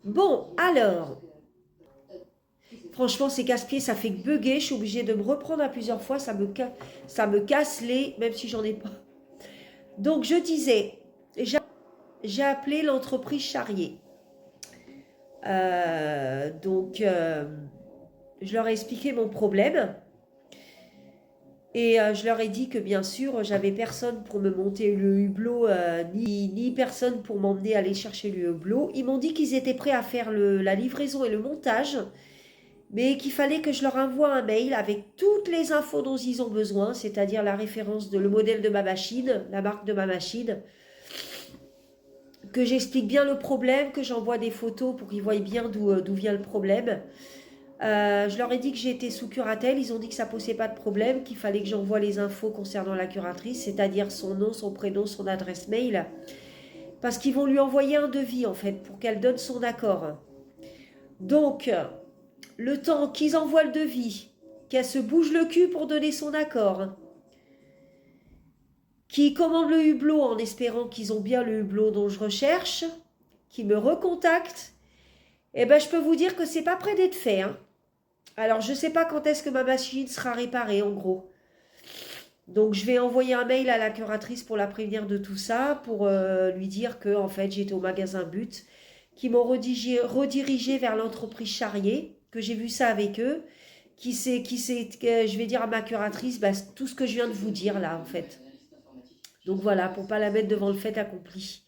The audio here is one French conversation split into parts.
Bon, alors, franchement, ces casse-pieds, ça fait que bugger. Je suis obligée de me reprendre à plusieurs fois. Ça me casse les, même si j'en ai pas. Donc, je disais, j'ai appelé l'entreprise Charrier. Je leur ai expliqué mon problème. Et je leur ai dit que bien sûr, j'avais personne pour me monter le hublot, ni personne pour m'emmener aller chercher le hublot. Ils m'ont dit qu'ils étaient prêts à faire la livraison et le montage, mais qu'il fallait que je leur envoie un mail avec toutes les infos dont ils ont besoin, c'est-à-dire la référence le modèle de ma machine, la marque de ma machine, que j'explique bien le problème, que j'envoie des photos pour qu'ils voient bien d'où vient le problème. Je leur ai dit que j'étais sous curatelle, ils ont dit que ça posait pas de problème, qu'il fallait que j'envoie les infos concernant la curatrice, c'est-à-dire son nom, son prénom, son adresse mail, parce qu'ils vont lui envoyer un devis en fait, pour qu'elle donne son accord. Donc, le temps qu'ils envoient le devis, qu'elle se bouge le cul pour donner son accord, qu'ils commandent le hublot en espérant qu'ils ont bien le hublot dont je recherche, qu'ils me recontactent, eh ben je peux vous dire que c'est pas près d'être fait, hein. Alors, je ne sais pas quand est-ce que ma machine sera réparée, en gros. Donc, je vais envoyer un mail à la curatrice pour la prévenir de tout ça, pour lui dire que, en fait, j'étais au magasin But, qui m'ont redirigé vers l'entreprise Charrier, que j'ai vu ça avec eux, je vais dire à ma curatrice tout ce que je viens de vous dire là, en fait. Donc voilà, pour pas la mettre devant le fait accompli.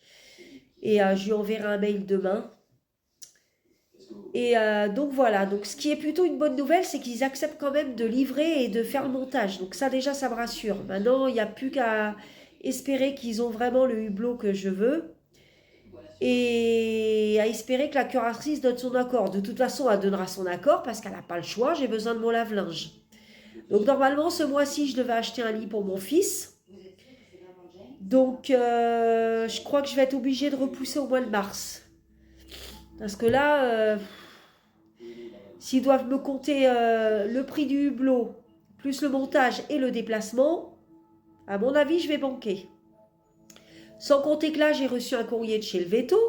Et je lui enverrai un mail demain. Et donc voilà, donc ce qui est plutôt une bonne nouvelle, c'est qu'ils acceptent quand même de livrer et de faire le montage. Donc ça déjà, ça me rassure. Maintenant, il n'y a plus qu'à espérer qu'ils ont vraiment le hublot que je veux et à espérer que la curatrice donne son accord. De toute façon, elle donnera son accord parce qu'elle n'a pas le choix, j'ai besoin de mon lave-linge. Donc normalement, ce mois-ci, je devais acheter un lit pour mon fils. Donc je crois que je vais être obligée de repousser au mois de mars. Parce que là... s'ils doivent me compter le prix du hublot, plus le montage et le déplacement, à mon avis, je vais banquer. Sans compter que là, j'ai reçu un courrier de chez le Veto.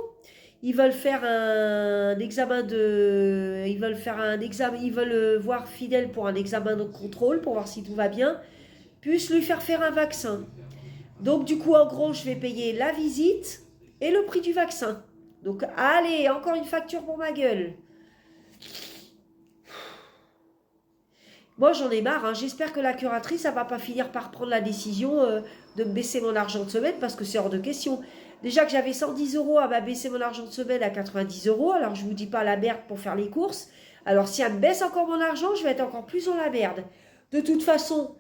Ils veulent faire un examen de... Ils veulent voir Fidèle pour un examen de contrôle, pour voir si tout va bien, plus lui faire un vaccin. Donc du coup, en gros, je vais payer la visite et le prix du vaccin. Donc allez, encore une facture pour ma gueule. Moi, j'en ai marre, hein. J'espère que la curatrice, elle va pas finir par prendre la décision de me baisser mon argent de semaine parce que c'est hors de question. Déjà que j'avais 110 euros, elle m'a baissé mon argent de semaine à 90 euros. Alors, je vous dis pas la merde pour faire les courses. Alors, si elle me baisse encore mon argent, je vais être encore plus dans la merde. De toute façon,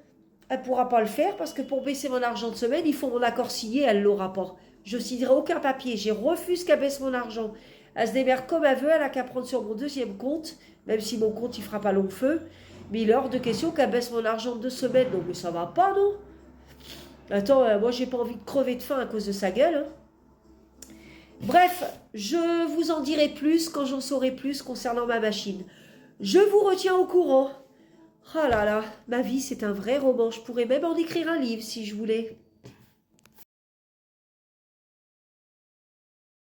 elle pourra pas le faire parce que pour baisser mon argent de semaine, il faut mon accord signé, elle l'aura pas. Je signerai aucun papier. J'ai refusé qu'elle baisse mon argent. Elle se démerde comme elle veut, elle a qu'à prendre sur mon deuxième compte, même si mon compte, il fera pas long feu. Mais il est hors de question qu'elle baisse mon argent de 2 semaines. Non, mais ça va pas, non? Attends, moi, j'ai pas envie de crever de faim à cause de sa gueule, hein. Bref, je vous en dirai plus quand j'en saurai plus concernant ma machine. Je vous retiens au courant. Oh là là, ma vie, c'est un vrai roman. Je pourrais même en écrire un livre si je voulais.